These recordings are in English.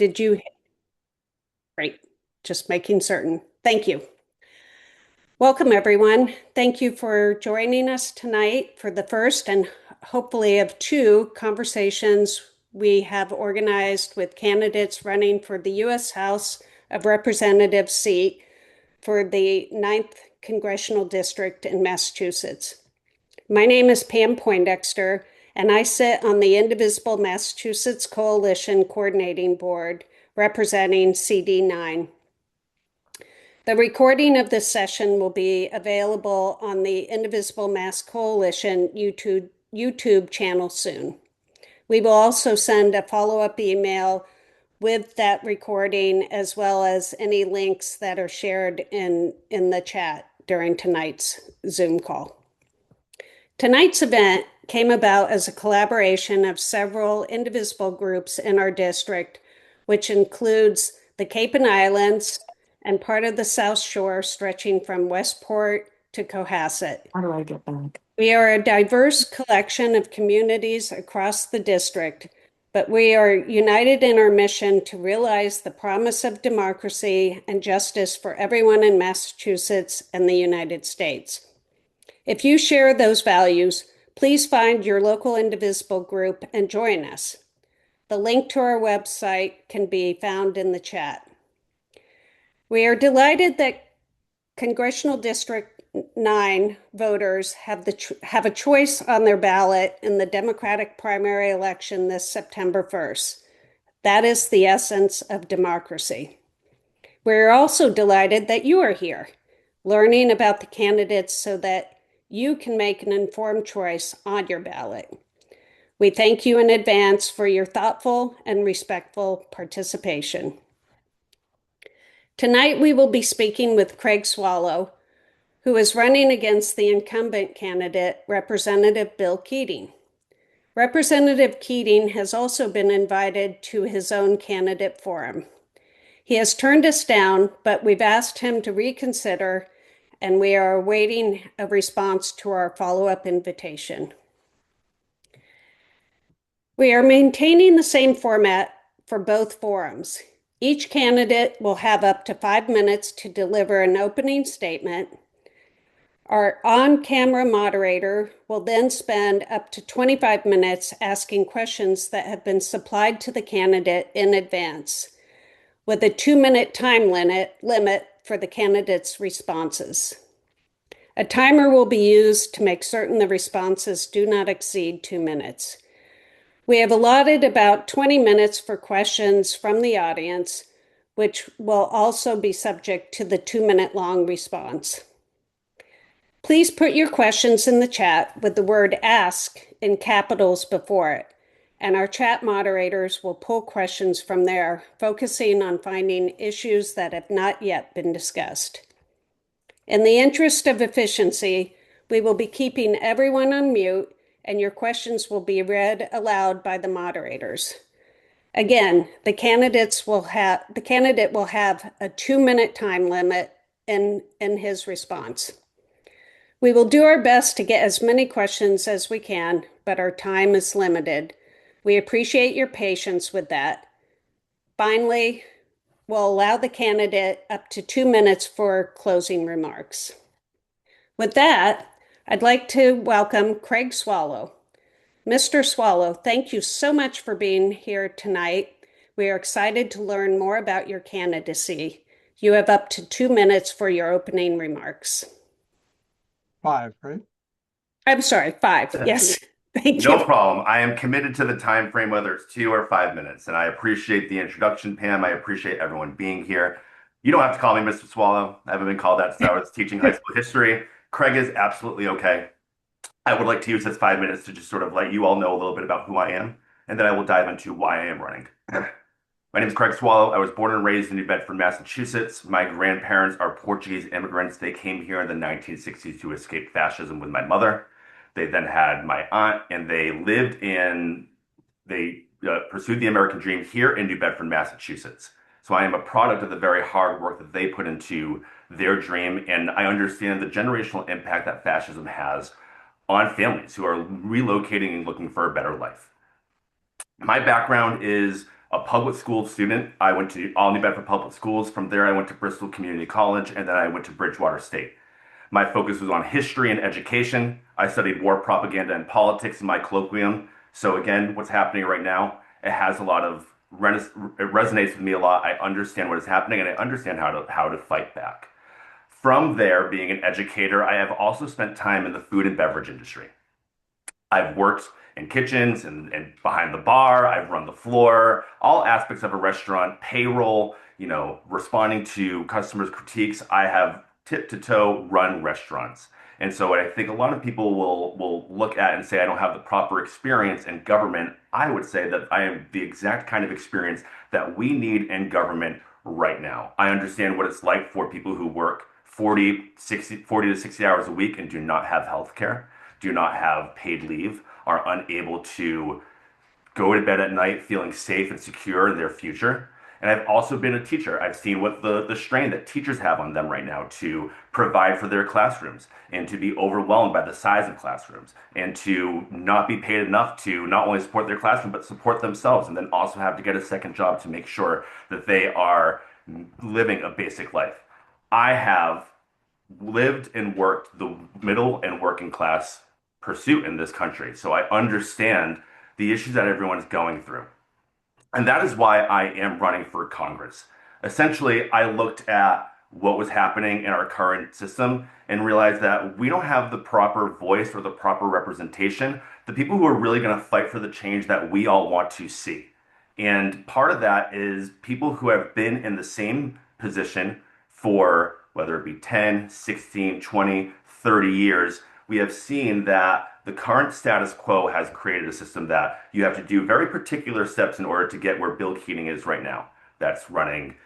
Did you? Great. Just making certain. Thank you. Welcome, everyone. Thank you for joining us tonight for the first and hopefully of two conversations we have organized with candidates running for the U.S. House of Representatives seat for the 9th Congressional District in Massachusetts. My name is Pam Poindexter, and I sit on the Indivisible Massachusetts Coalition Coordinating Board representing CD-9. The recording of this session will be available on the Indivisible Mass Coalition YouTube channel soon. We will also send a follow-up email with that recording as well as any links that are shared in the chat during tonight's Zoom call. Tonight's event came about as a collaboration of several indivisible groups in our district, which includes the Cape and Islands, and part of the South Shore stretching from Westport to Cohasset. How do I get back? We are a diverse collection of communities across the district, but we are united in our mission to realize the promise of democracy and justice for everyone in Massachusetts and the United States. If you share those values, please find your local indivisible group and join us. The link to our website can be found in the chat. We are delighted that Congressional District 9 voters have a choice on their ballot in the Democratic primary election this September 1st. That is the essence of democracy. We're also delighted that you are here, learning about the candidates so that you can make an informed choice on your ballot. We thank you in advance for your thoughtful and respectful participation. Tonight, we will be speaking with Craig Swallow, who is running against the incumbent candidate, Representative Bill Keating. Representative Keating has also been invited to his own candidate forum. He has turned us down, but we've asked him to reconsider, and we are awaiting a response to our follow-up invitation. We are maintaining the same format for both forums. Each candidate will have up to 5 minutes to deliver an opening statement. Our on-camera moderator will then spend up to 25 minutes asking questions that have been supplied to the candidate in advance, with a 2-minute time limit for the candidate's responses. A timer will be used to make certain the responses do not exceed 2 minutes. We have allotted about 20 minutes for questions from the audience, which will also be subject to the 2-minute long response. Please put your questions in the chat with the word ask in capitals before it, and our chat moderators will pull questions from there, focusing on finding issues that have not yet been discussed. In the interest of efficiency, we will be keeping everyone on mute, and your questions will be read aloud by the moderators. Again, the candidate will have a 2-minute time limit in his response. We will do our best to get as many questions as we can, but our time is limited. We appreciate your patience with that. Finally, we'll allow the candidate up to 2 minutes for closing remarks. With that, I'd like to welcome Craig Swallow. Mr. Swallow, thank you so much for being here tonight. We are excited to learn more about your candidacy. You have up to 2 minutes for your opening remarks. 5, right? I'm sorry, 5. Yes, thank you. No problem. I am committed to the time frame, whether it's 2 or 5 minutes. And I appreciate the introduction, Pam. I appreciate everyone being here. You don't have to call me Mr. Swallow. I haven't been called that since I was teaching high school history. Craig is absolutely okay. I would like to use this 5 minutes to just sort of let you all know a little bit about who I am, and then I will dive into why I am running. My name is Craig Swallow. I was born and raised in New Bedford, Massachusetts. My grandparents are Portuguese immigrants. They came here in the 1960s to escape fascism with my mother. They then had my aunt, and they pursued the American dream here in New Bedford, Massachusetts. So I am a product of the very hard work that they put into their dream, and I understand the generational impact that fascism has on families who are relocating and looking for a better life. My background is a public school student. I went to All New Bedford Public Schools. From there, I went to Bristol Community College, and then I went to Bridgewater State. My focus was on history and education. I studied war propaganda and politics in my colloquium. So again, what's happening right now, it has a lot of it resonates with me a lot. I understand what is happening and I understand how to fight back. From there, being an educator, I have also spent time in the food and beverage industry. I've worked in kitchens and behind the bar. I've run the floor, all aspects of a restaurant, payroll, responding to customers' critiques. I have tip to toe run restaurants. And so I think a lot of people will look at and say I don't have the proper experience in government. I would say that I am the exact kind of experience that we need in government right now. I understand what it's like for people who work 40 to 60 hours a week and do not have health care, do not have paid leave, are unable to go to bed at night feeling safe and secure in their future. And I've also been a teacher. I've seen what the strain that teachers have on them right now to provide for their classrooms and to be overwhelmed by the size of classrooms and to not be paid enough to not only support their classroom, but support themselves and then also have to get a second job to make sure that they are living a basic life. I have lived and worked the middle and working class pursuit in this country. So I understand the issues that everyone is going through. And that is why I am running for Congress. Essentially, I looked at what was happening in our current system and realized that we don't have the proper voice or the proper representation, the people who are really going to fight for the change that we all want to see. And part of that is people who have been in the same position for whether it be 10, 16, 20, 30 years. We have seen that the current status quo has created a system that you have to do very particular steps in order to get where Bill Keating is right now. That's running,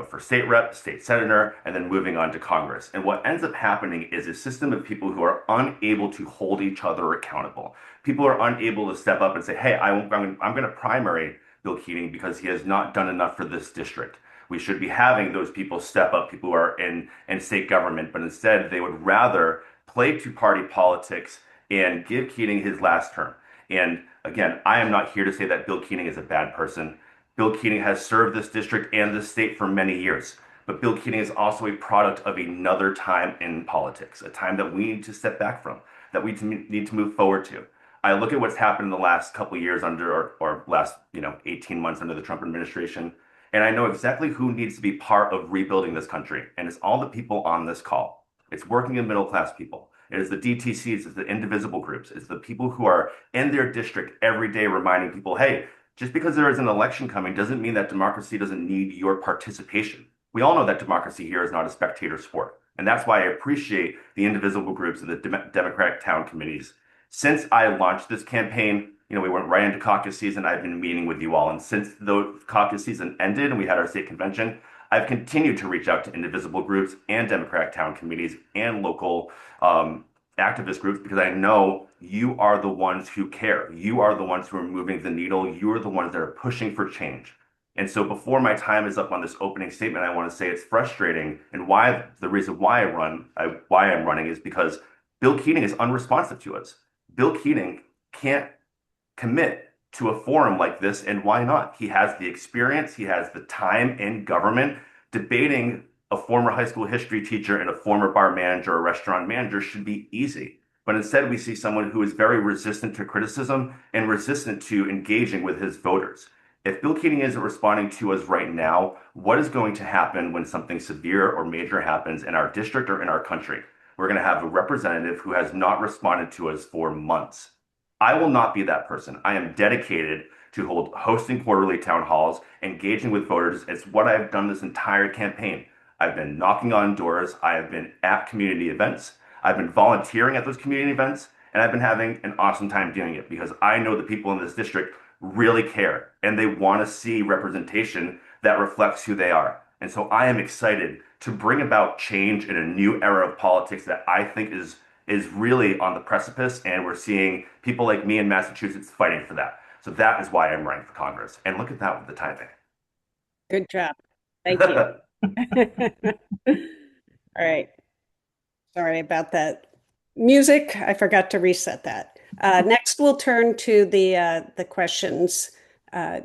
for state rep, state senator, and then moving on to Congress. And what ends up happening is a system of people who are unable to hold each other accountable. People are unable to step up and say, hey, I'm going to primary Bill Keating because he has not done enough for this district. We should be having those people step up, people who are in state government, but instead they would rather play two-party politics and give Keating his last term. And again, I am not here to say that Bill Keating is a bad person. Bill Keating has served this district and this state for many years. But Bill Keating is also a product of another time in politics, a time that we need to step back from, that we need to move forward to. I look at what's happened in the last couple of years under, or last, 18 months under the Trump administration, and I know exactly who needs to be part of rebuilding this country. And it's all the people on this call. It's working and middle class people. It is the DTCs, it's the indivisible groups, it's the people who are in their district every day reminding people, hey, just because there is an election coming doesn't mean that democracy doesn't need your participation. We all know that democracy here is not a spectator sport. And that's why I appreciate the indivisible groups and the Democratic town committees. Since I launched this campaign, we went right into caucus season. I've been meeting with you all. And since the caucus season ended and we had our state convention, I've continued to reach out to indivisible groups and Democratic town committees and local activist groups because I know you are the ones who care. You are the ones who are moving the needle. You are the ones that are pushing for change. And so before my time is up on this opening statement, I want to say it's frustrating and why the reason why why I'm running is because Bill Keating is unresponsive to us. Bill Keating can't commit to a forum like this, and why not? He has the experience, he has the time in government. Debating a former high school history teacher and a former bar manager or restaurant manager should be easy. But instead, we see someone who is very resistant to criticism and resistant to engaging with his voters. If Bill Keating isn't responding to us right now, what is going to happen when something severe or major happens in our district or in our country? We're going to have a representative who has not responded to us for months. I will not be that person. I am dedicated to hosting quarterly town halls, engaging with voters. It's what I've done this entire campaign. I've been knocking on doors. I have been at community events. I've been volunteering at those community events, and I've been having an awesome time doing it because I know the people in this district really care and they want to see representation that reflects who they are. And so I am excited to bring about change in a new era of politics that I think is really on the precipice, and we're seeing people like me in Massachusetts fighting for that. So that is why I'm running for Congress. And look at that with the timing. Good job. Thank you. All right. Sorry about that. Music, I forgot to reset that. Next, we'll turn to the questions.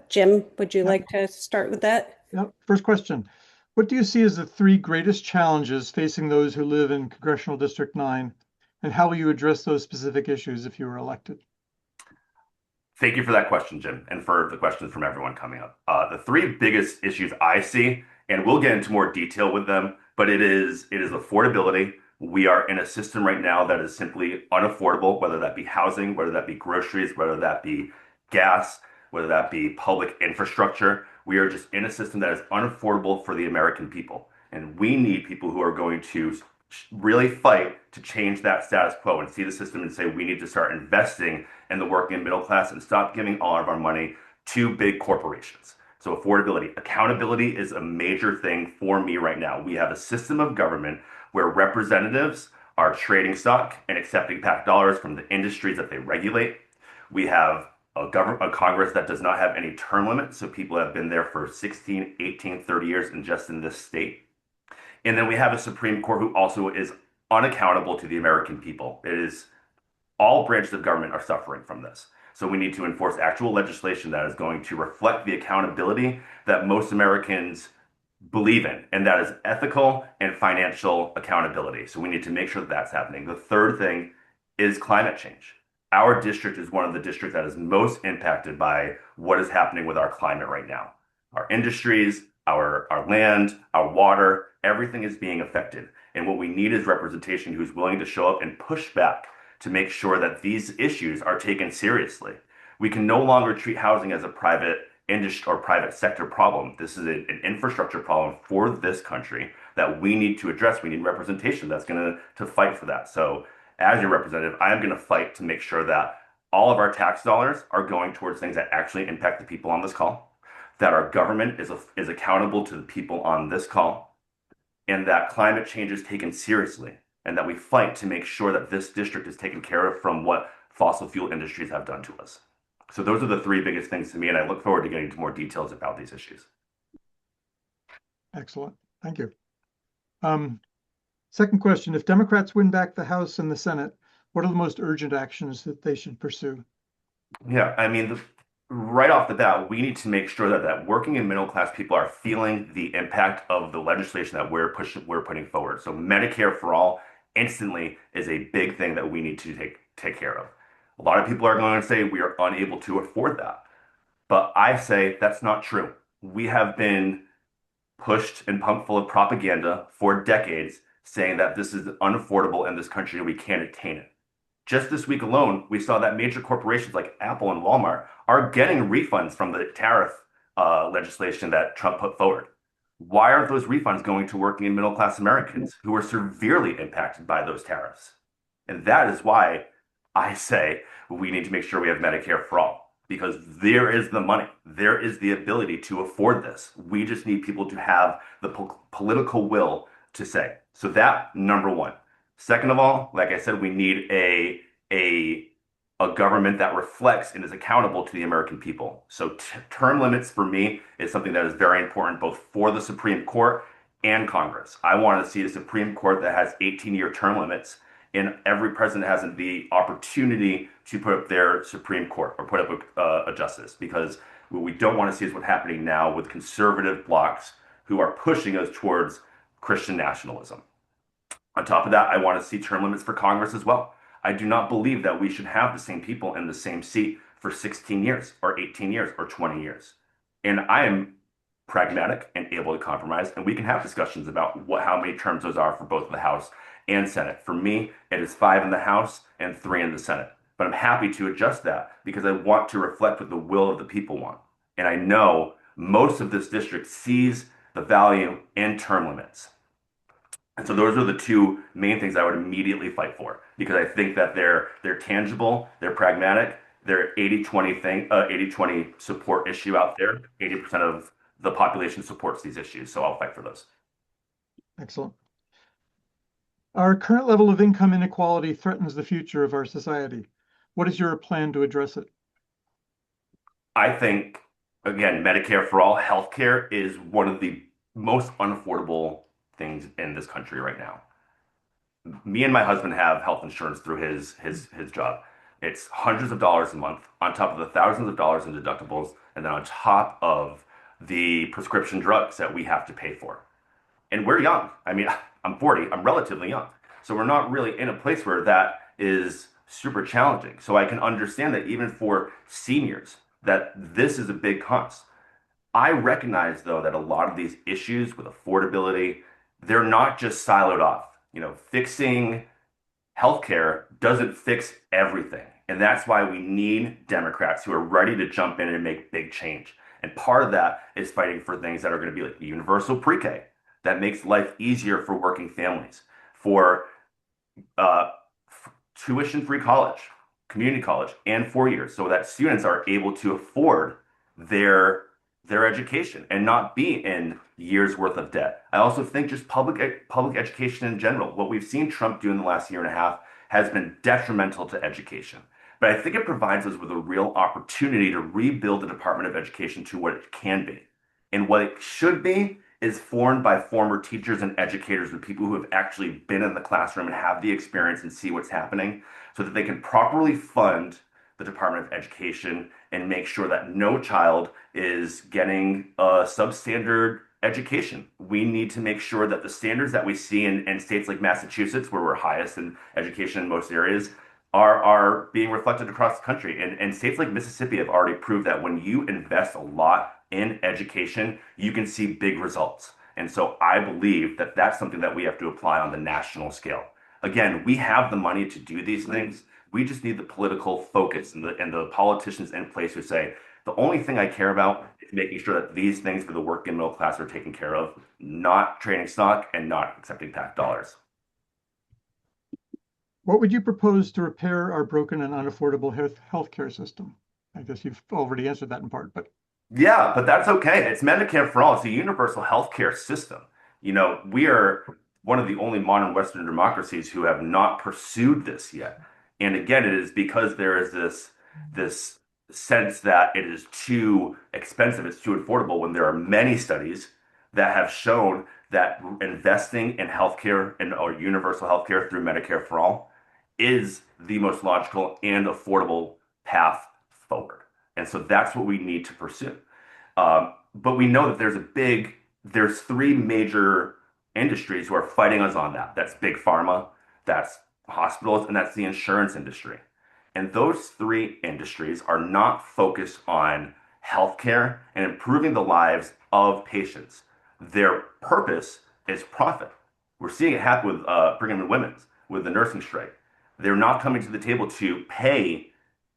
Jim, would you Yep. like to start with that? Yep. First question. What do you see as the three greatest challenges facing those who live in Congressional District 9, and how will you address those specific issues if you were elected? Thank you for that question, Jim, and for the questions from everyone coming up. The three biggest issues I see, and we'll get into more detail with them, but it is affordability. We are in a system right now that is simply unaffordable, whether that be housing, whether that be groceries, whether that be gas, whether that be public infrastructure. We are just in a system that is unaffordable for the American people. And we need people who are going to really fight to change that status quo and see the system and say we need to start investing in the working middle class and stop giving all of our money to big corporations. So affordability, accountability is a major thing for me right now. We have a system of government where representatives are trading stock and accepting PAC dollars from the industries that they regulate. We have a Congress that does not have any term limits, so people have been there for 16, 18, 30 years and just in this state. And then we have a Supreme Court who also is unaccountable to the American people. It is all branches of government are suffering from this. So we need to enforce actual legislation that is going to reflect the accountability that most Americans believe in, and that is ethical and financial accountability. So we need to make sure that that's happening. The third thing is climate change. Our district is one of the districts that is most impacted by what is happening with our climate right now. Our industries, our land, our water, everything is being affected. And what we need is representation who's willing to show up and push back to make sure that these issues are taken seriously. We can no longer treat housing as a private industry or private sector problem. This is an infrastructure problem for this country that we need to address. We need representation that's going to fight for that. So, as your representative, I am going to fight to make sure that all of our tax dollars are going towards things that actually impact the people on this call, that our government is accountable to the people on this call, and that climate change is taken seriously, and that we fight to make sure that this district is taken care of from what fossil fuel industries have done to us. So those are the three biggest things to me, and I look forward to getting into more details about these issues. Excellent. Thank you. Um, Second question, if Democrats win back the House and the Senate, what are the most urgent actions that they should pursue? Yeah, I mean, right off the bat, we need to make sure that working and middle class people are feeling the impact of the legislation that we're putting forward. So Medicare for all instantly is a big thing that we need to take care of. A lot of people are going to say we are unable to afford that, but I say that's not true. We have been pushed and pumped full of propaganda for decades saying that this is unaffordable in this country and we can't attain it. Just this week alone, we saw that major corporations like Apple and Walmart are getting refunds from the tariff legislation that Trump put forward. Why aren't those refunds going to working and middle class Americans who are severely impacted by those tariffs? And that is why I say we need to make sure we have Medicare for all, because there is the money, there is the ability to afford this. We just need people to have the political will to say. So that number one. Second of all, like I said, we need a a government that reflects and is accountable to the American people. So term limits for me is something that is very important both for the Supreme Court and Congress. I want to see a Supreme Court that has 18-year term limits, and every president has the opportunity to put up their Supreme Court or put up a justice, because what we don't want to see is what's happening now with conservative blocs who are pushing us towards Christian nationalism. On top of that, I want to see term limits for Congress as well. I do not believe that we should have the same people in the same seat for 16 years or 18 years or 20 years. And I am pragmatic and able to compromise, and we can have discussions about how many terms those are for both the House and Senate. For me, it is 5 in the House and 3 in the Senate. But I'm happy to adjust that because I want to reflect what the will of the people want. And I know most of this district sees the value in term limits. And so those are the two main things I would immediately fight for, because I think that they're tangible, they're pragmatic, they're 80-20 thing, 80-20 support issue out there. 80% of the population supports these issues, so I'll fight for those. Excellent. Our current level of income inequality threatens the future of our society. What is your plan to address it? I think, again, Medicare for all, healthcare is one of the most unaffordable things in this country right now. Me and my husband have health insurance through his job. It's hundreds of dollars a month on top of the thousands of dollars in deductibles and then on top of the prescription drugs that we have to pay for. And we're young. I mean, I'm 40, I'm relatively young. So we're not really in a place where that is super challenging. So I can understand that even for seniors, that this is a big cost. I recognize though that a lot of these issues with affordability, they're not just siloed off. Fixing healthcare doesn't fix everything. And that's why we need Democrats who are ready to jump in and make big change. And part of that is fighting for things that are going to be like universal pre-K that makes life easier for working families, for uh, tuition-free college, community college, and 4 years, so that students are able to afford their their education and not be in years worth of debt. I also think just public education in general, what we've seen Trump do in the last year and a half has been detrimental to education. But I think it provides us with a real opportunity to rebuild the Department of Education to what it can be. And what it should be is formed by former teachers and educators and people who have actually been in the classroom and have the experience and see what's happening so that they can properly fund the Department of Education and make sure that no child is getting a substandard education. We need to make sure that the standards that we see in states like Massachusetts, where we're highest in education in most areas, are being reflected across the country. And states like Mississippi have already proved that when you invest a lot in education, you can see big results. And so I believe that that's something that we have to apply on the national scale. Again, we have the money to do these things. We just need the political focus and the politicians in place who say, the only thing I care about is making sure that these things for the working middle class are taken care of, not trading stock and not accepting PAC dollars. What would you propose to repair our broken and unaffordable healthcare system? I guess you've already answered that in part, but Yeah, but that's okay. It's Medicare for all. It's a universal healthcare system. We are one of the only modern Western democracies who have not pursued this yet. And again, it is because there is this sense that it is too expensive, it's too affordable when there are many studies that have shown that investing in healthcare and or universal healthcare through Medicare for all is the most logical and affordable path forward. And so that's what we need to pursue. But we know that there's three major industries who are fighting us on that. That's big pharma, that's hospitals, and that's the insurance industry. And those three industries are not focused on healthcare and improving the lives of patients. Their purpose is profit. We're seeing it happen with Brigham and Women's, with the nursing strike. They're not coming to the table to pay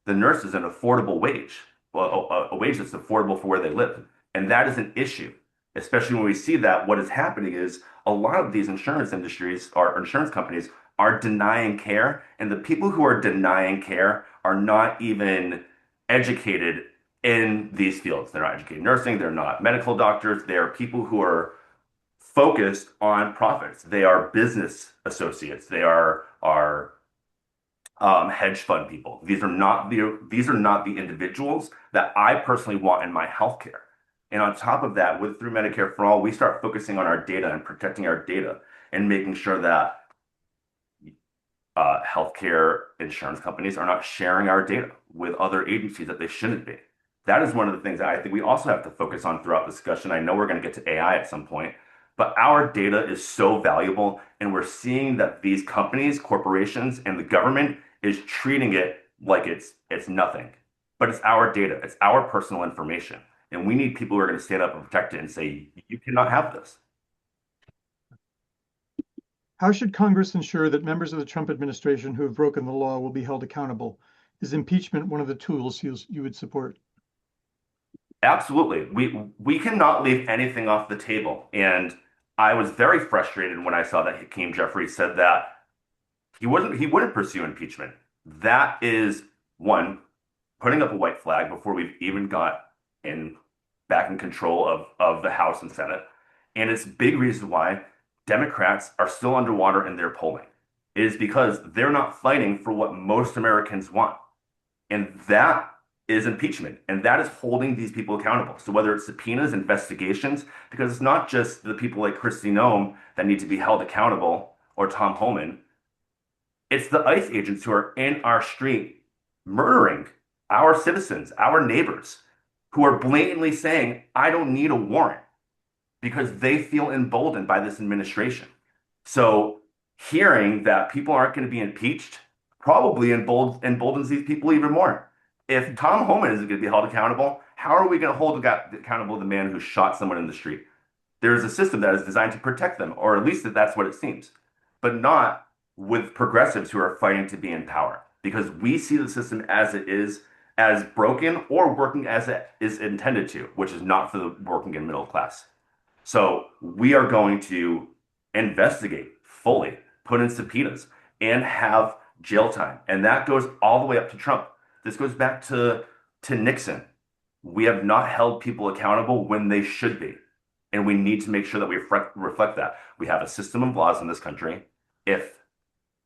the nurses an affordable wage, well, a wage that's affordable for where they live. And that is an issue, especially when we see that what is happening is a lot of these insurance industries or insurance companies are denying care, and the people who are denying care are not even educated in these fields. They're not educated in nursing, they're not medical doctors, they're people who are focused on profits. They are business associates, they are hedge fund people. These are not the individuals that I personally want in my healthcare. And on top of that, with through Medicare for All, we start focusing on our data and protecting our data and making sure that healthcare insurance companies are not sharing our data with other agencies that they shouldn't be. That is one of the things that I think we also have to focus on throughout the discussion. I know we're going to get to AI at some point, but our data is so valuable, and we're seeing that these companies, corporations, and the government is treating it like it's nothing. But it's our data, it's our personal information, and we need people who are going to stand up and protect it and say, you cannot have this. how should Congress ensure that members of the Trump administration who have broken the law will be held accountable? Is impeachment one of the tools you would support? Absolutely. We cannot leave anything off the table. And I was very frustrated when I saw that Hakeem Jeffries said that he wouldn't pursue impeachment. That is one, putting up a white flag before we've even got in back in control of the House and Senate. And it's a big reason why Democrats are still underwater in their polling. It is because they're not fighting for what most Americans want. And that is impeachment. And that is holding these people accountable. So whether it's subpoenas, investigations, because it's not just the people like Kristi Noem that need to be held accountable or Tom Homan, it's the ICE agents who are in our street murdering our citizens, our neighbors. who are blatantly saying, I don't need a warrant because they feel emboldened by this administration. So hearing that people aren't going to be impeached probably emboldens these people even more. If Tom Homan isn't going to be held accountable, how are we going to hold accountable the man who shot someone in the street? There's a system that is designed to protect them, or at least that's what it seems, but not with progressives who are fighting to be in power. Because we see the system as it is, as broken or working as it is intended to, which is not for the working and middle class. So we are going to investigate fully, put in subpoenas, and have jail time. And that goes all the way up to Trump. This goes back to Nixon. We have not held people accountable when they should be. And we need to make sure that we reflect that. We have a system of laws in this country. If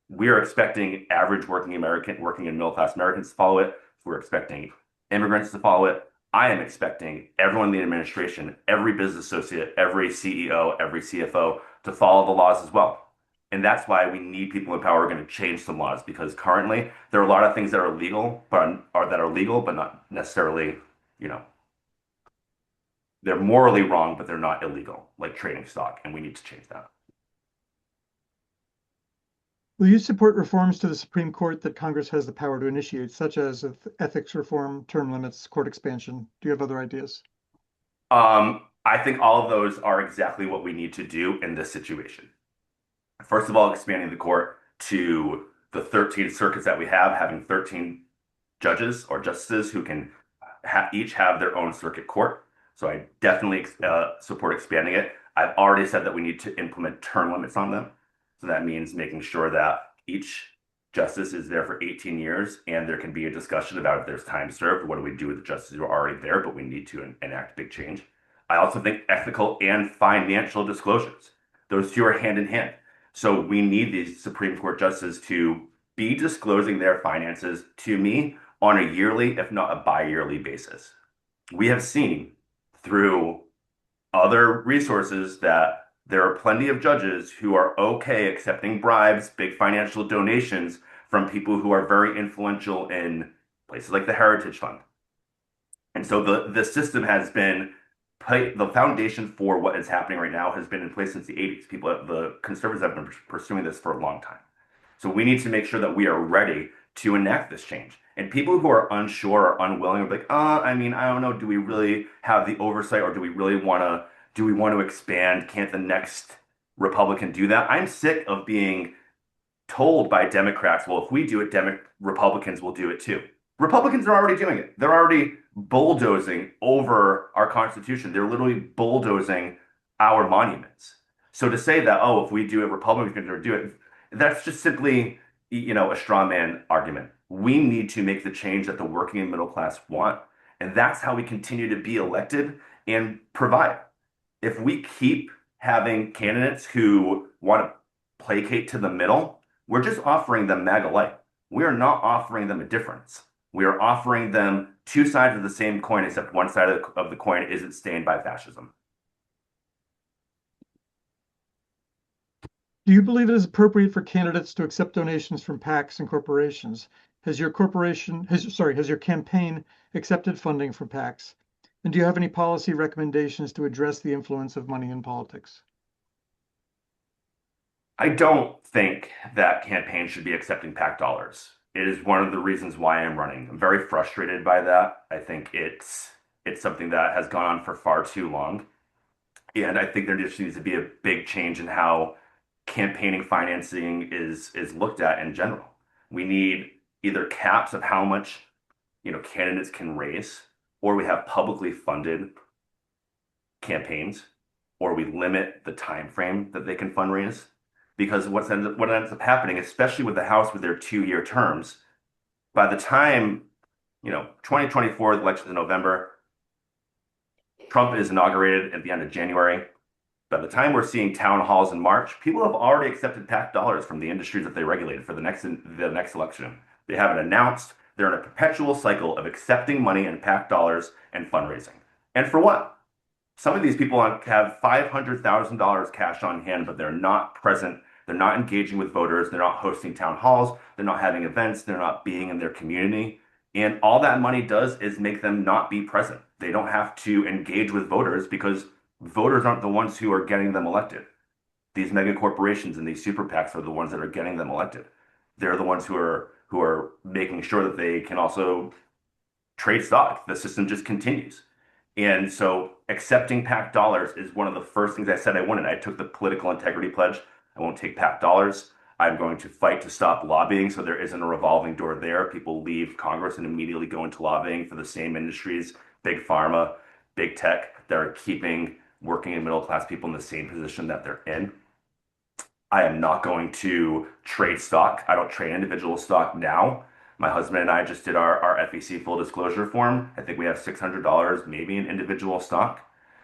we are expecting average working and middle class Americans to follow it, if we're expecting immigrants to follow it, I am expecting everyone in the administration, every business associate, every CEO, every CFO to follow the laws as well. And that's why we need people in power who are going to change some laws, because currently there are a lot of things that are legal, that are legal, but not necessarily, you know, they're morally wrong, but they're not illegal, like trading stock, and we need to change that. Will you support reforms to the Supreme Court that Congress has the power to initiate, such as ethics reform, term limits, court expansion? Do you have other ideas? I think all of those are exactly what we need to do in this situation. First of all, expanding the court to the 13 circuits that we have, having 13 judges or justices who can each have their own circuit court. So I definitely support expanding it. I've already said that we need to implement term limits on them. So that means making sure that each justice is there for 18 years, and there can be a discussion about if there's time served, what do we do with the justices who are already there, but we need to enact big change. I also think ethical and financial disclosures, those two are hand in hand. So we need these Supreme Court justices to be disclosing their finances to me on a yearly, if not a bi-yearly basis. We have seen through other resources that there are plenty of judges who are okay accepting bribes, big financial donations from people who are very influential in places like the Heritage Fund. And so the system has been the foundation for what is happening right now has been in place since the 80s. The conservatives have been pursuing this for a long time. So we need to make sure that we are ready to enact this change. And people who are unsure or unwilling are like, I mean, I don't know, do we really have the oversight, or do we want to expand? Can't the next Republican do that? I'm sick of being told by Democrats, well, if we do it, Republicans will do it too. Republicans are already doing it. They're already bulldozing over our Constitution. They're literally bulldozing our monuments. So to say that, oh, if we do it, Republicans are going to do it, that's just simply, a straw man argument. We need to make the change that the working and middle class want. And that's how we continue to be elected and provide. If we keep having candidates who want to placate to the middle, we're just offering them MAGA light. We are not offering them a difference. We are offering them two sides of the same coin, except one side of the coin isn't stained by fascism. Do you believe it is appropriate for candidates to accept donations from PACs and corporations? Has your campaign accepted funding from PACs? And do you have any policy recommendations to address the influence of money in politics? I don't think that campaigns should be accepting PAC dollars. It is one of the reasons why I'm running. I'm very frustrated by that. I think it's something that has gone on for far too long. And I think there just needs to be a big change in how campaigning financing is looked at in general. We need either caps of how much candidates can raise, or we have publicly funded campaigns, or we limit the time frame that they can fundraise. Because what ends up happening, especially with the House with their 2-year terms, by the time 2024, the election in November, Trump is inaugurated at the end of January. By the time we're seeing town halls in March, people have already accepted PAC dollars from the industries that they regulated for the next election. They haven't announced. They're in a perpetual cycle of accepting money and PAC dollars and fundraising. And for what? Some of these people have $500,000 cash on hand, but they're not present. They're not engaging with voters. They're not hosting town halls. They're not having events. They're not being in their community. And all that money does is make them not be present. They don't have to engage with voters because voters aren't the ones who are getting them elected. These mega corporations and these super PACs are the ones that are getting them elected. They're the ones who are making sure that they can also trade stock. The system just continues. And so accepting PAC dollars is one of the first things I said I wanted. I took the political integrity pledge. I won't take PAC dollars. I'm going to fight to stop lobbying so there isn't a revolving door there. People leave Congress and immediately go into lobbying for the same industries, big pharma, big tech, that are keeping working and middle class people in the same position that they're in. I am not going to trade stock. I don't trade individual stock now. My husband and I just did our FEC full disclosure form. I think we have $600 maybe in individual stock.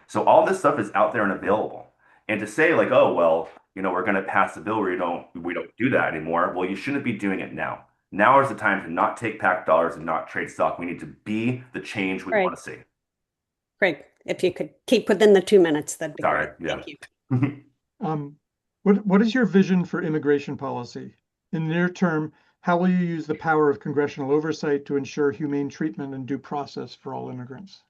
So all this stuff is out there and available. And to say like, oh, well, we're going to pass a bill where we don't do that anymore. Well, you shouldn't be doing it now. Now is the time to not take PAC dollars and not trade stock. We need to be the change we want Great. to see. Great. If you could keep within the 2 minutes, that'd be Sorry, great. yeah. Thank you. Um, what is your vision for immigration policy? In the near term, how will you use the power of congressional oversight to ensure humane treatment and due process for all immigrants?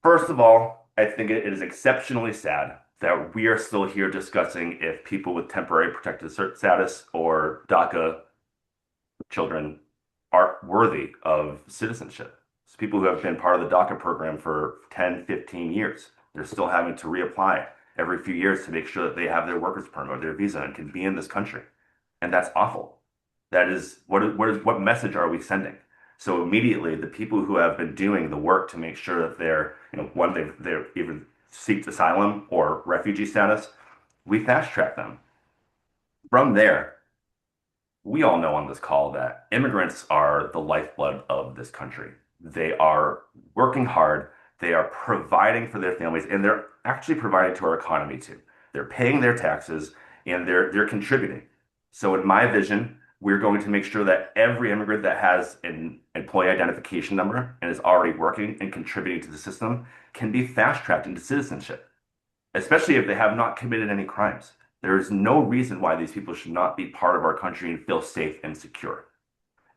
First of all, I think it is exceptionally sad that we are still here discussing if people with temporary protected status or DACA children are worthy of citizenship. It's people who have been part of the DACA program for 10, 15 years. They're still having to reapply every few years to make sure that they have their workers permit or their visa and can be in this country. And that's awful. That is what message are we sending? So immediately, the people who have been doing the work to make sure that they're, when they're even seek asylum or refugee status, we fast track them. From there, we all know on this call that immigrants are the lifeblood of this country. They are working hard, they are providing for their families, and they're actually providing to our economy too. They're paying their taxes and they're contributing. So in my vision, we're going to make sure that every immigrant that has an employee identification number and is already working and contributing to the system can be fast-tracked into citizenship, especially if they have not committed any crimes. There is no reason why these people should not be part of our country and feel safe and secure.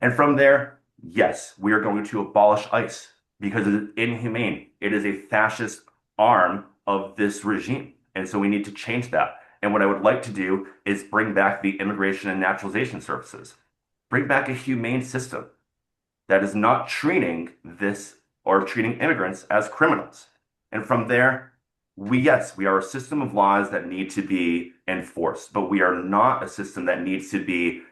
And from there, yes, we are going to abolish ICE because it is inhumane. It is a fascist arm of this regime. And so we need to change that. And what I would like to do is bring back the Immigration and Naturalization Services, bring back a humane system that is not treating this or treating immigrants as criminals. And from there, yes, we are a system of laws that need to be enforced, but we are not a system that needs to be,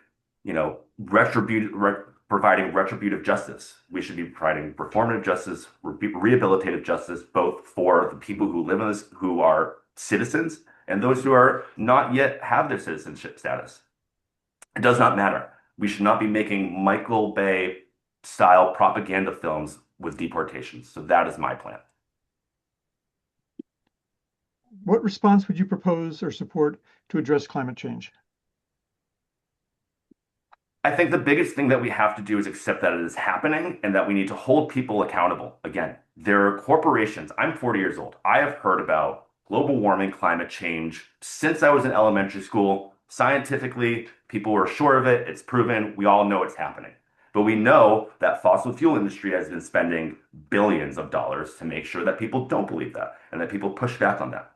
providing retributive justice. We should be providing reformative justice, rehabilitative justice, both for the people who live in this, who are citizens, and those who are not yet have their citizenship status. It does not matter. We should not be making Michael Bay style propaganda films with deportations. So that is my plan. What response would you propose or support to address climate change? I think the biggest thing that we have to do is accept that it is happening and that we need to hold people accountable. Again, there are corporations. I'm 40 years old. I have heard about global warming, climate change since I was in elementary school. Scientifically, people were sure of it. It's proven. We all know it's happening. But we know that fossil fuel industry has been spending billions of dollars to make sure that people don't believe that and that people push back on that.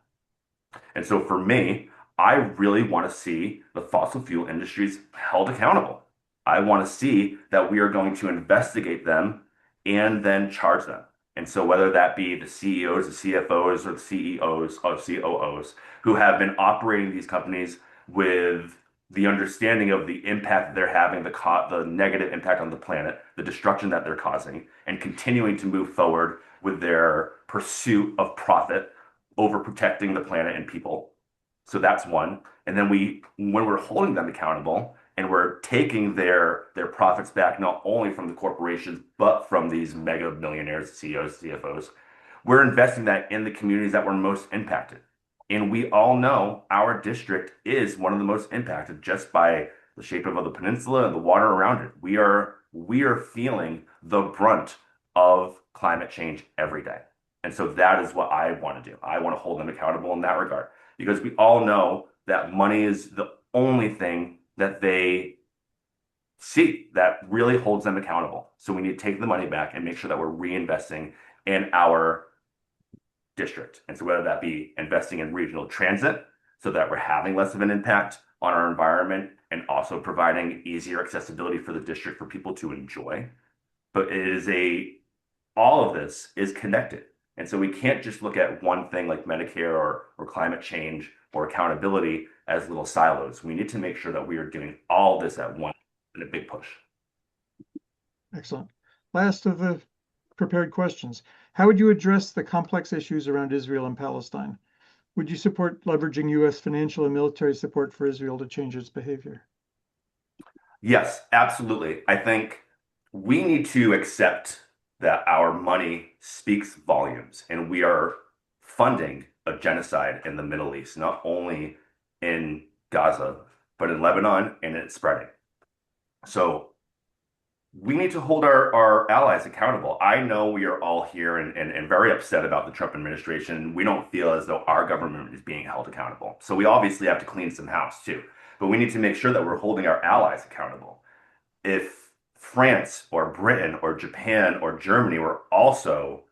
And so for me, I really want to see the fossil fuel industries held accountable. I want to see that we are going to investigate them and then charge them. And so whether that be the CEOs, the CFOs, or the CEOs or COOs who have been operating these companies with the understanding of the impact they're having, the negative impact on the planet, the destruction that they're causing, and continuing to move forward with their pursuit of profit over protecting the planet and people. So that's one. And then when we're holding them accountable and we're taking their profits back, not only from the corporations, but from these mega millionaires, CEOs, CFOs, we're investing that in the communities that were most impacted. And we all know our district is one of the most impacted just by the shape of the peninsula and the water around it. We are feeling the brunt of climate change every day. And so that is what I want to do. I want to hold them accountable in that regard because we all know that money is the only thing that they see that really holds them accountable. So we need to take the money back and make sure that we're reinvesting in our district. And so whether that be investing in regional transit so that we're having less of an impact on our environment and also providing easier accessibility for the district for people to enjoy. But it is a all of this is connected. And so we can't just look at one thing like Medicare or climate change or accountability as little silos. We need to make sure that we are doing all this at once in a big push. Excellent. Last of the prepared questions. How would you address the complex issues around Israel and Palestine? Would you support leveraging U.S. financial and military support for Israel to change its behavior? Yes, absolutely. I think we need to accept that our money speaks volumes, and we are funding a genocide in the Middle East, not only in Gaza, but in Lebanon, and it's spreading. So we need to hold our allies accountable. I know we are all here and very upset about the Trump administration. We don't feel as though our government is being held accountable. So we obviously have to clean some house too. But we need to make sure that we're holding our allies accountable. If France or Britain or Japan or Germany were also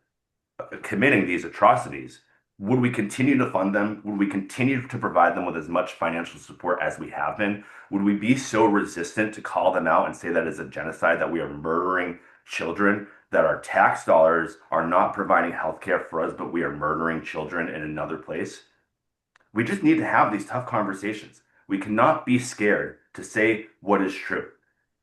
committing these atrocities, would we continue to fund them? Would we continue to provide them with as much financial support as we have been? Would we be so resistant to call them out and say that is a genocide, that we are murdering children, that our tax dollars are not providing healthcare for us, but we are murdering children in another place? We just need to have these tough conversations. We cannot be scared to say what is true.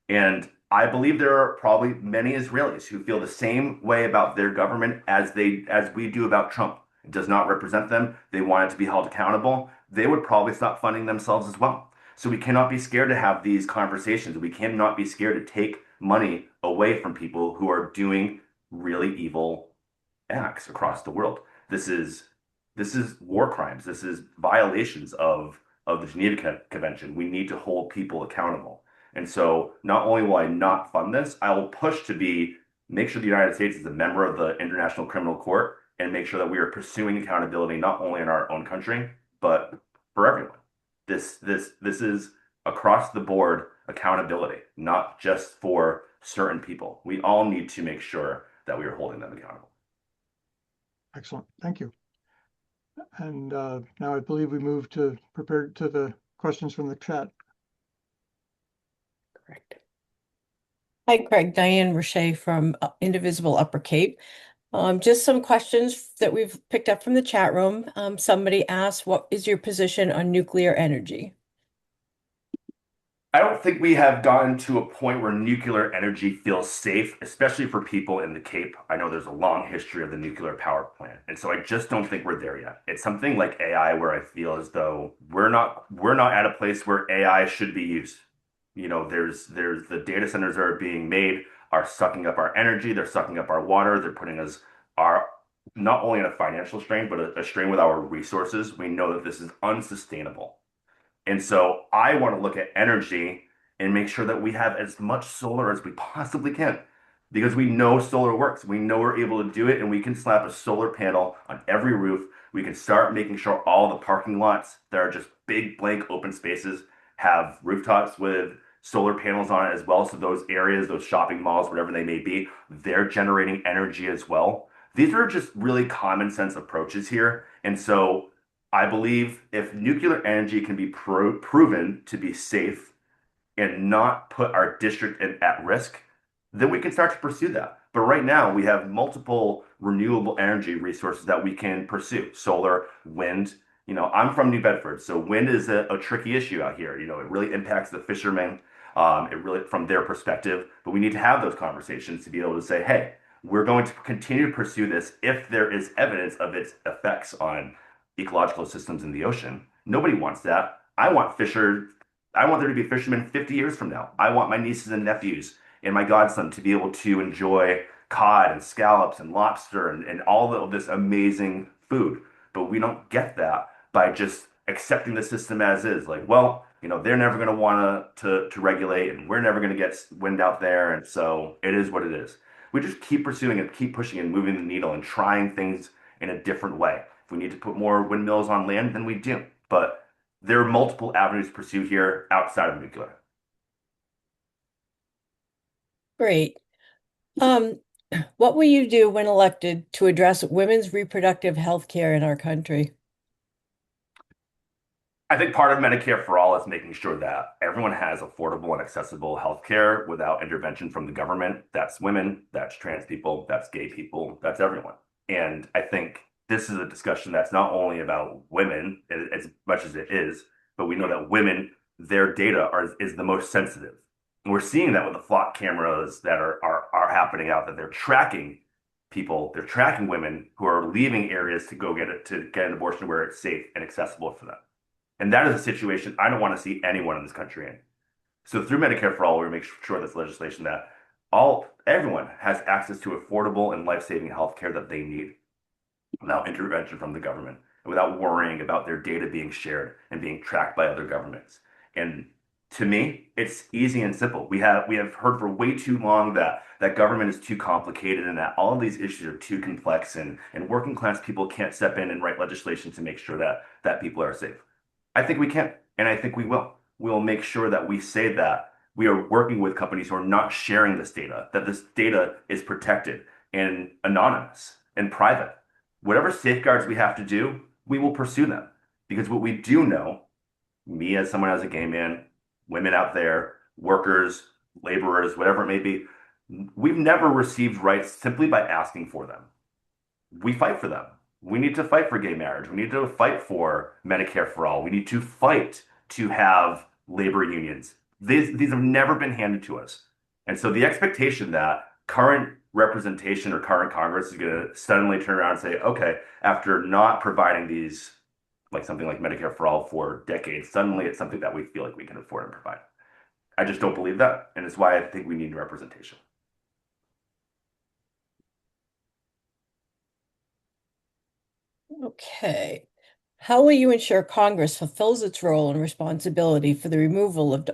And I believe there are probably many Israelis who feel the same way about their government as we do about Trump. It does not represent them. They want it to be held accountable. They would probably stop funding themselves as well. So we cannot be scared to have these conversations. We cannot be scared to take money away from people who are doing really evil acts across the world. This is this is war crimes. This is violations of the Geneva Convention. We need to hold people accountable. And so not only will I not fund this, I will push to be make sure the United States is a member of the International Criminal Court and make sure that we are pursuing accountability not only in our own country, but for everyone. This is across the board accountability, not just for certain people. We all need to make sure that we are holding them accountable. Excellent. Thank you. And now I believe we move to prepare to the questions from the chat. Correct. Hi, Craig. Diane Roche from Indivisible Upper Cape. Just some questions that we've picked up from the chat room. Somebody asked, what is your position on nuclear energy? I don't think we have gotten to a point where nuclear energy feels safe, especially for people in the Cape. I know there's a long history of the nuclear power plant, and so I just don't think we're there yet. It's something like AI where I feel as though we're not at a place where AI should be used. There's the data centers that are being made are sucking up our energy, they're sucking up our water, they're putting us our not only in a financial strain, but a strain with our resources. We know that this is unsustainable. And so I want to look at energy and make sure that we have as much solar as we possibly can because we know solar works. We know we're able to do it, and we can slap a solar panel on every roof. We can start making sure all the parking lots that are just big blank open spaces have rooftops with solar panels on it as well. So those areas, those shopping malls, whatever they may be, they're generating energy as well. These are just really common sense approaches here. And so I believe if nuclear energy can be proven to be safe and not put our district at risk, then we can start to pursue that. But right now, we have multiple renewable energy resources that we can pursue: solar, wind. I'm from New Bedford, so wind is a tricky issue out here. It really impacts the fishermen, it really from their perspective. But we need to have those conversations to be able to say, hey, we're going to continue to pursue this if there is evidence of its effects on ecological systems in the ocean. Nobody wants that. I want there to be fishermen 50 years from now. I want my nieces and nephews and my godson to be able to enjoy cod and scallops and lobster and all of this amazing food. But we don't get that by just accepting the system as is. Like, well, they're never going to want to regulate, and we're never going to get wind out there. And so it is what it is. We just keep pursuing it, keep pushing and moving the needle and trying things in a different way. If we need to put more windmills on land, then we do. But there are multiple avenues to pursue here outside of nuclear. Great. Um, what will you do when elected to address women's reproductive health care in our country? I think part of Medicare for All is making sure that everyone has affordable and accessible health care without intervention from the government. That's women, that's trans people, that's gay people, that's everyone. And I think this is a discussion that's not only about women as much as it is, but we know that women, their data is the most sensitive. And we're seeing that with the flock cameras that are happening out, that they're tracking people, they're tracking women who are leaving areas to go get an abortion where it's safe and accessible for them. And that is a situation I don't want to see anyone in this country in. So through Medicare for All, we make sure this legislation that everyone has access to affordable and life-saving health care that they need without intervention from the government and without worrying about their data being shared and being tracked by other governments. And to me, it's easy and simple. We have heard for way too long that government is too complicated and that all of these issues are too complex and working class people can't step in and write legislation to make sure that people are safe. I think we can, and I think we will. We'll make sure that we say that we are working with companies who are not sharing this data, that this data is protected and anonymous and private. Whatever safeguards we have to do, we will pursue them. Because what we do know, me as someone as a gay man, women out there, workers, laborers, whatever it may be, we've never received rights simply by asking for them. We fight for them. We need to fight for gay marriage. We need to fight for Medicare for all. We need to fight to have labor unions. These have never been handed to us. And so the expectation that current representation or current Congress is going to suddenly turn around and say, okay, after not providing these, like something like Medicare for all for decades, suddenly it's something that we feel like we can afford and provide. I just don't believe that. And it's why I think we need representation. Okay. How will you ensure Congress fulfills its role and responsibility for the removal of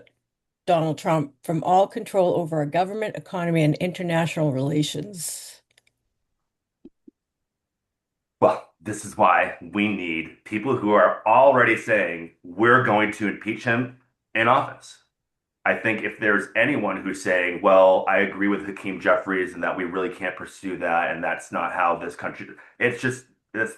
Donald Trump from all control over our government, economy, and international relations? Well, this is why we need people who are already saying we're going to impeach him in office. I think if there's anyone who's saying, well, I agree with Hakeem Jeffries and that we really can't pursue that and that's not how this country, it's just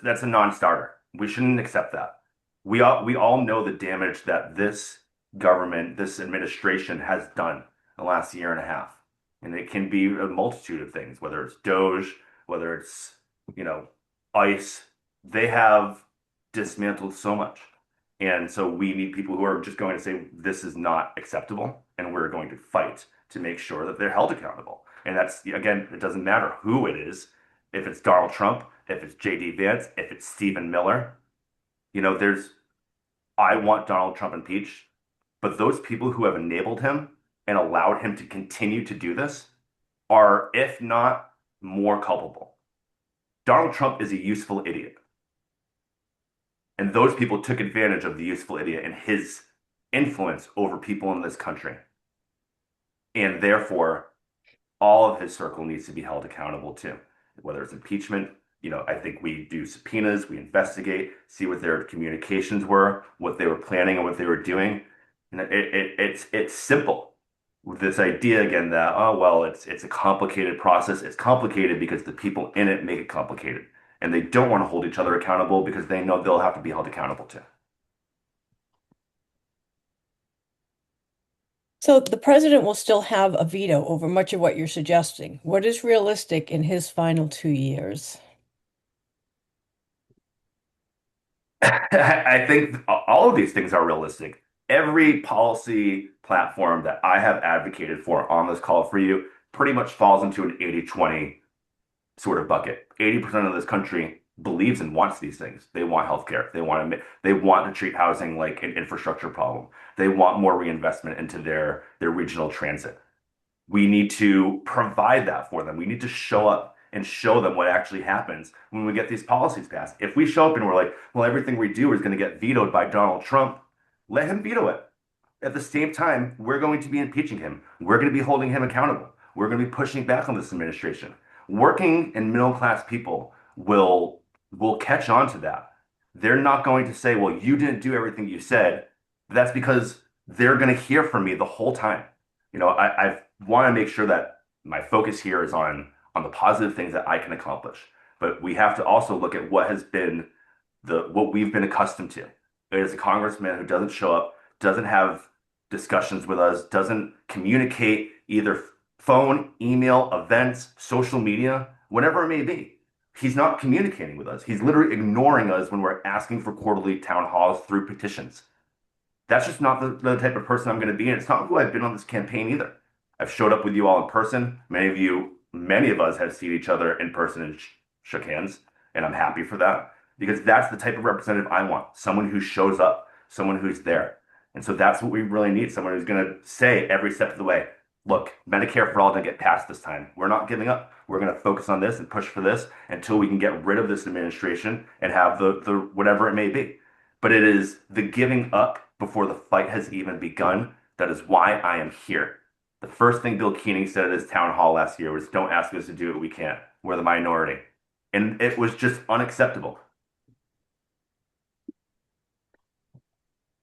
that's a non-starter. We shouldn't accept that. We all know the damage that this government, this administration has done in the last year and a half. And it can be a multitude of things, whether it's Doge, whether it's, you know, ICE. They have dismantled so much. And so we need people who are just going to say, this is not acceptable, and we're going to fight to make sure that they're held accountable. And that's, again, it doesn't matter who it is. If it's Donald Trump, if it's JD Vance, if it's Stephen Miller, I want Donald Trump impeached, but those people who have enabled him and allowed him to continue to do this are, if not more culpable. Donald Trump is a useful idiot. And those people took advantage of the useful idiot and his influence over people in this country. And therefore, all of his circle needs to be held accountable too. Whether it's impeachment, I think we do subpoenas, we investigate, see what their communications were, what they were planning and what they were doing. And it's simple. With this idea again that, oh well, it's a complicated process. It's complicated because the people in it make it complicated. And they don't want to hold each other accountable because they know they'll have to be held accountable too. So the president will still have a veto over much of what you're suggesting. What is realistic in his final 2 years? I think all of these things are realistic. Every policy platform that I have advocated for on this call for you pretty much falls into an 80-20 sort of bucket. 80% of this country believes and wants these things. They want healthcare. They want to treat housing like an infrastructure problem. They want more reinvestment into their regional transit. We need to provide that for them. We need to show up and show them what actually happens when we get these policies passed. If we show up and we're like, well, everything we do is going to get vetoed by Donald Trump, let him veto it. At the same time, we're going to be impeaching him. We're going to be holding him accountable. We're going to be pushing back on this administration. Working and middle class people will catch on to that. They're not going to say, well, you didn't do everything you said. That's because they're going to hear from me the whole time. I want to make sure that My focus here is on the positive things that I can accomplish. But we have to also look at what has been what we've been accustomed to. There's a congressman who doesn't show up, doesn't have discussions with us, doesn't communicate either phone, email, events, social media, whatever it may be. He's not communicating with us. He's literally ignoring us when we're asking for quarterly town halls through petitions. That's just not the type of person I'm going to be. And it's not who I've been on this campaign either. I've showed up with you all in person. Many of us have seen each other in person and shook hands. And I'm happy for that because that's the type of representative I want. Someone who shows up, someone who's there. And so that's what we really need. Someone who's going to say every step of the way, look, Medicare for all didn't get passed this time. We're not giving up. We're going to focus on this and push for this until we can get rid of this administration and have the whatever it may be. But it is the giving up before the fight has even begun. That is why I am here. The first thing Bill Keating said at his town hall last year was, don't ask us to do what we can't. We're the minority. And it was just unacceptable.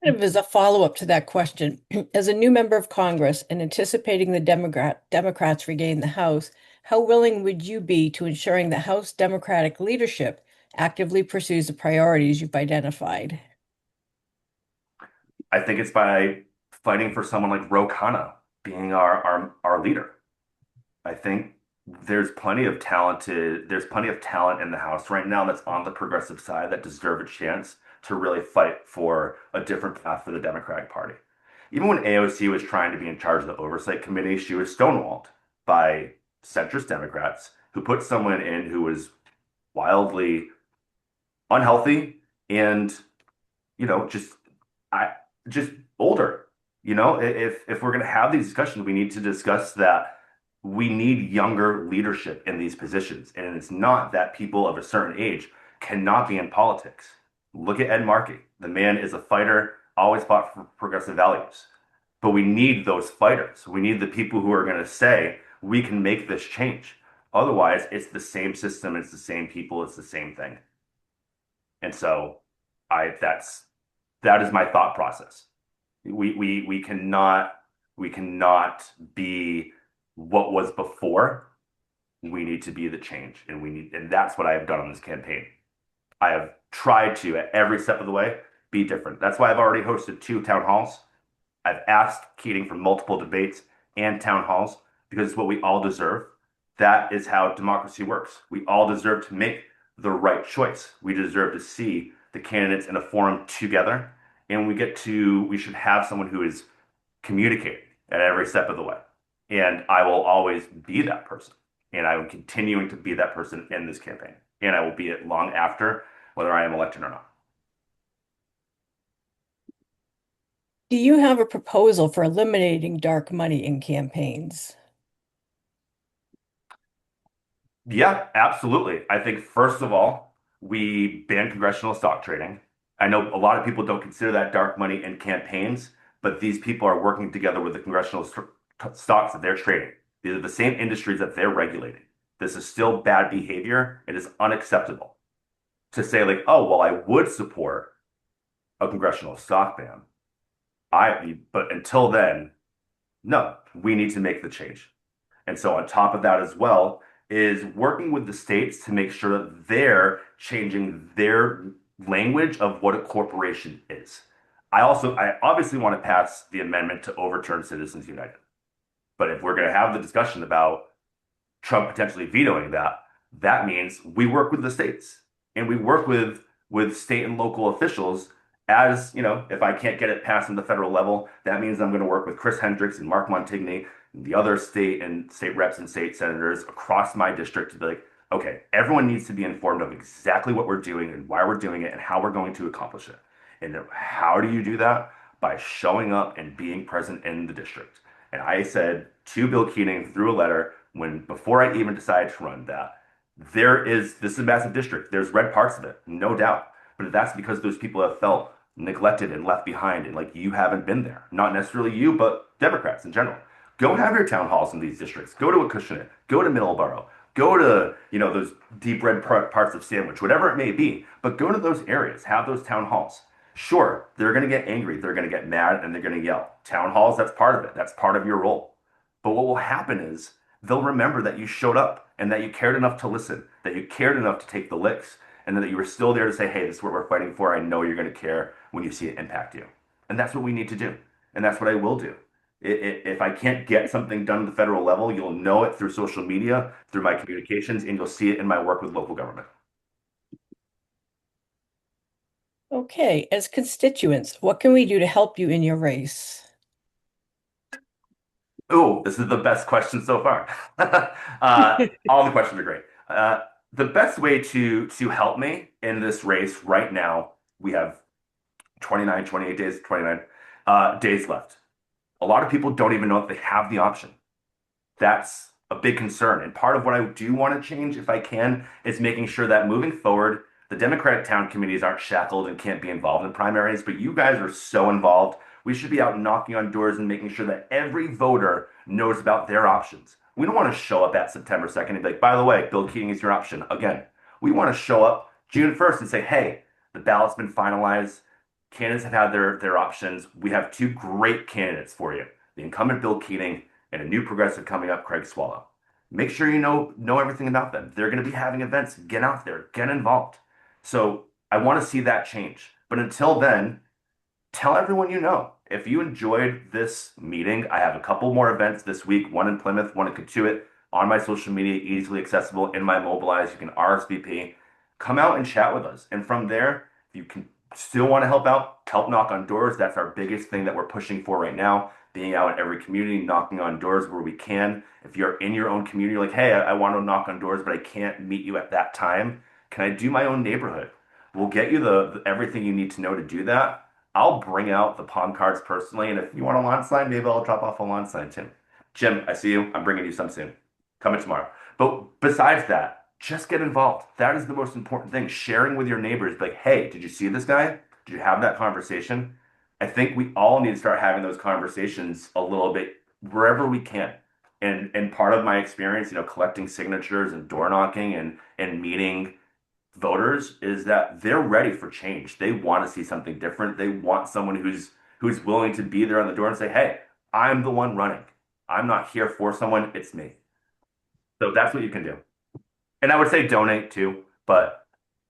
Kind of as a follow-up to that question, as a new member of Congress and anticipating the Democrats regain the House, how willing would you be to ensuring the House Democratic leadership actively pursues the priorities you've identified? I think it's by fighting for someone like Ro Khanna being our leader. I think there's plenty of talent in the House right now that's on the progressive side that deserve a chance to really fight for a different path for the Democratic Party. Even when AOC was trying to be in charge of the oversight committee, she was stonewalled by centrist Democrats who put someone in who was wildly unhealthy and, just I just older. If we're going to have these discussions, we need to discuss that we need younger leadership in these positions. And it's not that people of a certain age cannot be in politics. Look at Ed Markey. The man is a fighter, always fought for progressive values. But we need those fighters. We need the people who are going to say, we can make this change. Otherwise, it's the same system, it's the same people, it's the same thing. And so I that is my thought process. We cannot be what was before. We need to be the change, and that's what I have done on this campaign. I have tried to, at every step of the way, be different. That's why I've already hosted 2 town halls. I've asked Keating for multiple debates and town halls because it's what we all deserve. That is how democracy works. We all deserve to make the right choice. We deserve to see the candidates in a forum together, and we should have someone who is communicating at every step of the way. And I will always be that person. And I am continuing to be that person in this campaign. And I will be it long after, whether I am elected or not. Do you have a proposal for eliminating dark money in campaigns? Yeah, absolutely. I think, first of all, we ban congressional stock trading. I know a lot of people don't consider that dark money in campaigns, but these people are working together with the congressional stocks that they're trading. These are the same industries that they're regulating. This is still bad behavior. It is unacceptable to say, like, oh, well, I would support a congressional stock ban. But until then, no, we need to make the change. And so on top of that as well is working with the states to make sure that they're changing their language of what a corporation is. I obviously want to pass the amendment to overturn Citizens United. But if we're going to have the discussion about Trump potentially vetoing that, that means we work with the states and we work with state and local officials. As if I can't get it passed on the federal level, that means I'm going to work with Chris Hendricks and Mark Montigny, and the other state reps and state senators across my district to be like, okay, everyone needs to be informed of exactly what we're doing and why we're doing it and how we're going to accomplish it. And how do you do that? By showing up and being present in the district. And I said to Bill Keating through a letter before I even decided to run that this is a massive district. There's red parts of it, no doubt. But that's because those people have felt neglected and left behind, and like you haven't been there. Not necessarily you, but Democrats in general. Go have your town halls in these districts. Go to Acushnet. Go to Middleborough. Go to those deep red parts of Sandwich, whatever it may be. But go to those areas. Have those town halls. Sure, they're going to get angry. They're going to get mad, and they're going to yell. Town halls, that's part of it. That's part of your role. But what will happen is they'll remember that you showed up and that you cared enough to listen, that you cared enough to take the licks, and that you were still there to say, hey, this is what we're fighting for. I know you're going to care when you see it impact you. And that's what we need to do. And that's what I will do. If I can't get something done at the federal level, you'll know it through social media, through my communications, and you'll see it in my work with local government. Okay, as constituents, what can we do to help you in your race? Oh, this is the best question so far. All the questions are great. The best way to help me in this race right now, we have 29, 28 days, 29 days left. A lot of people don't even know if they have the option. That's a big concern. And part of what I do want to change, if I can, is making sure that moving forward, the Democratic town committees aren't shackled and can't be involved in primaries, but you guys are so involved. We should be out knocking on doors and making sure that every voter knows about their options. We don't want to show up at September 2nd and be like, by the way, Bill Keating is your option. Again, we want to show up June 1st and say, hey, the ballot's been finalized. Candidates have had their options. We have two great candidates for you. The incumbent Bill Keating and a new progressive coming up, Craig Swallow. Make sure you know everything about them. They're going to be having events. Get out there, get involved. So I want to see that change. But until then, tell everyone you know. If you enjoyed this meeting, I have a couple more events this week, one in Plymouth, one in Katuitt, on my social media, easily accessible in my Mobilize. You can RSVP. Come out and chat with us. And from there, if you can still want to help out, help knock on doors. That's our biggest thing that we're pushing for right now. Being out in every community, knocking on doors where we can. If you're in your own community, like, hey, I want to knock on doors, but I can't meet you at that time. Can I do my own neighborhood? We'll get you everything you need to know to do that. I'll bring out the palm cards personally, and if you want a lawn sign, maybe I'll drop off a lawn sign too. Jim, I see you. I'm bringing you some soon. Coming tomorrow. But besides that, just get involved. That is the most important thing. Sharing with your neighbors, like, hey, did you see this guy? Did you have that conversation? I think we all need to start having those conversations a little bit wherever we can. And part of my experience, collecting signatures and door knocking and meeting voters is that they're ready for change. They want to see something different. They want someone who's willing to be there on the door and say, "Hey, I'm the one running. I'm not here for someone, it's me." So that's what you can do. And I would say donate too, but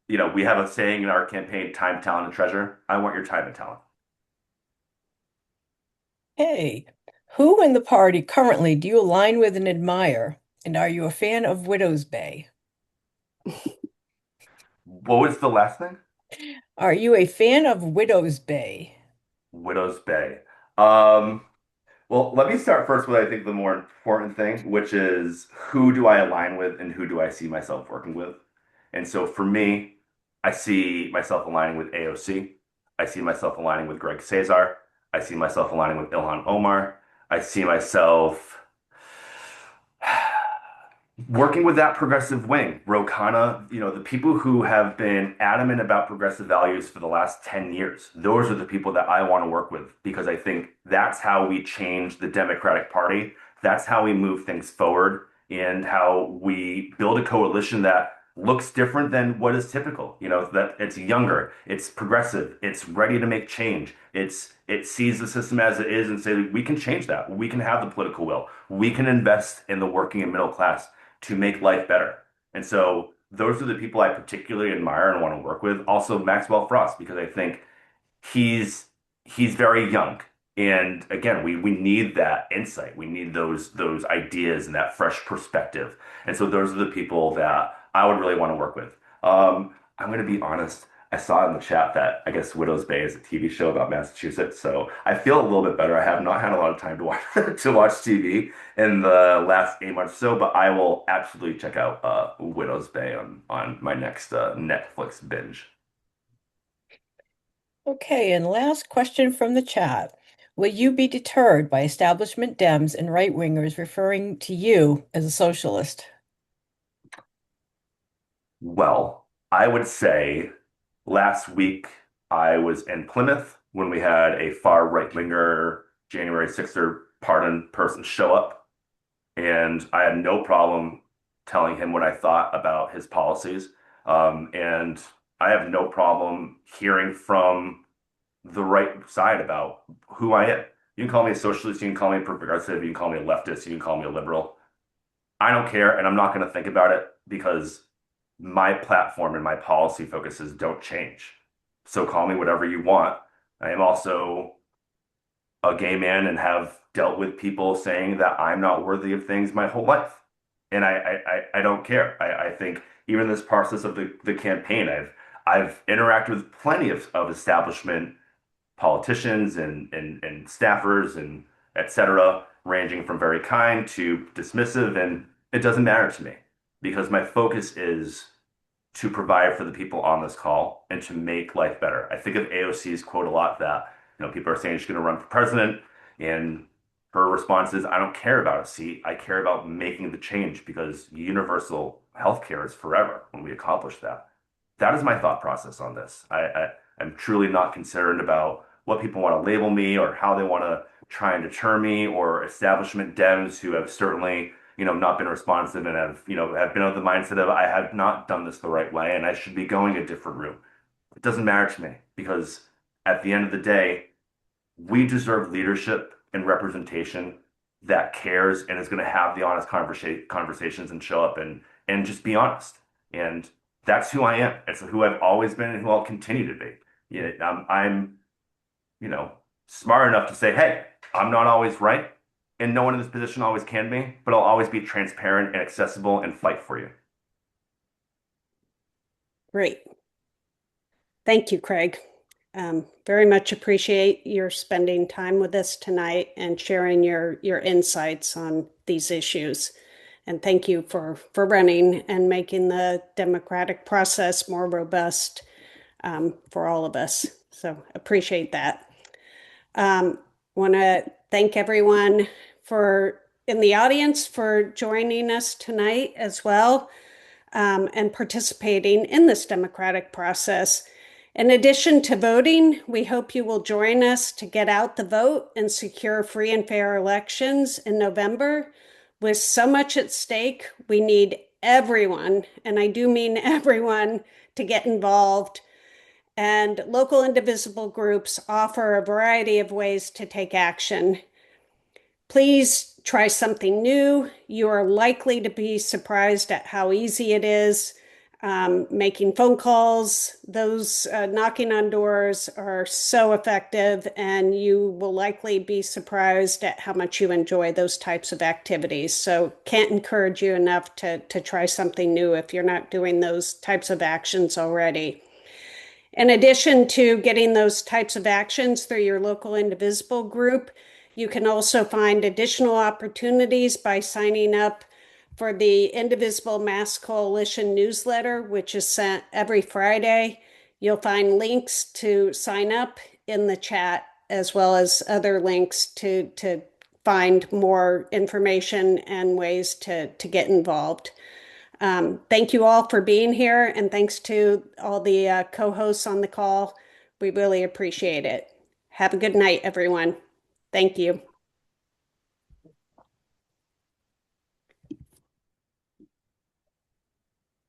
we have a saying in our campaign, time, talent, and treasure. I want your time and talent. Hey, who in the party currently do you align with and admire? And are you a fan of Widow's Bay? What was the last thing? Are you a fan of Widow's Bay? Widow's Bay. Well, let me start first with I think the more important thing, which is who do I align with and who do I see myself working with? And so for me, I see myself aligning with AOC. I see myself aligning with Greg Cesar. I see myself aligning with Ilhan Omar. I see myself working with that progressive wing, Ro Khanna, the people who have been adamant about progressive values for the last 10 years. Those are the people that I want to work with because I think that's how we change the Democratic Party. That's how we move things forward and how we build a coalition that looks different than what is typical. That it's younger, it's progressive, it's ready to make change. It sees the system as it is and say we can change that. We can have the political will. We can invest in the working and middle class to make life better. And so those are the people I particularly admire and want to work with. Also Maxwell Frost, because I think he's he's very young. And again, we need that insight. We need those ideas and that fresh perspective. And so those are the people that I would really want to work with. I'm going to be honest. I saw in the chat that I guess Widow's Bay is a TV show about Massachusetts, so I feel a little bit better. I have not had a lot of time to watch to watch TV in the last 8 months or so, but I will absolutely check out Widow's Bay on my next Netflix binge. Okay, and last question from the chat. Will you be deterred by establishment Dems and right-wingers referring to you as a socialist? Well, I would say last week I was in Plymouth when we had a far right-winger January 6th pardon person show up, and I had no problem telling him what I thought about his policies. And I have no problem hearing from the right side about who I am. You can call me a socialist, you can call me a progressive, you can call me a leftist, you can call me a liberal. I don't care, and I'm not going to think about it because my platform and my policy focuses don't change. So call me whatever you want. I am also a gay man and have dealt with people saying that I'm not worthy of things my whole life. And I don't care. I think even this process of the campaign, I've interacted with plenty of establishment politicians and staffers and et cetera, ranging from very kind to dismissive, and it doesn't matter to me because my focus is to provide for the people on this call and to make life better. I think of AOC's quote a lot that, people are saying she's going to run for president, and her response is, I don't care about a seat. I care about making the change because universal healthcare is forever when we accomplish that. That is my thought process on this. I'm truly not concerned about what people want to label me or how they want to try and deter me or establishment Dems who have certainly not been responsive and have been of the mindset of I have not done this the right way and I should be going a different route. It doesn't matter to me because at the end of the day, we deserve leadership and representation that cares and is going to have the honest conversations and show up and just be honest. And that's who I am. It's who I've always been and who I'll continue to be. Yeah, I'm smart enough to say, hey, I'm not always right, and no one in this position always can be, but I'll always be transparent and accessible and fight for you. Great. Thank you, Craig. Very much appreciate your spending time with us tonight and sharing your insights on these issues. And thank you for running and making the democratic process more robust for all of us. So appreciate that. Want to thank everyone in the audience for joining us tonight as well and participating in this democratic process. In addition to voting, we hope you will join us to get out the vote and secure free and fair elections in November. With so much at stake, we need everyone, and I do mean everyone, to get involved. And local indivisible groups offer a variety of ways to take action. Please try something new. You are likely to be surprised at how easy it is. Making phone calls, those knocking on doors are so effective, and you will likely be surprised at how much you enjoy those types of activities. So can't encourage you enough to try something new if you're not doing those types of actions already. In addition to getting those types of actions through your local indivisible group, you can also find additional opportunities by signing up for the Indivisible Mass Coalition newsletter, which is sent every Friday. You'll find links to sign up in the chat, as well as other links to find more information and ways to get involved. Thank you all for being here, and thanks to all the co-hosts on the call. We really appreciate it. Have a good night, everyone. Thank you.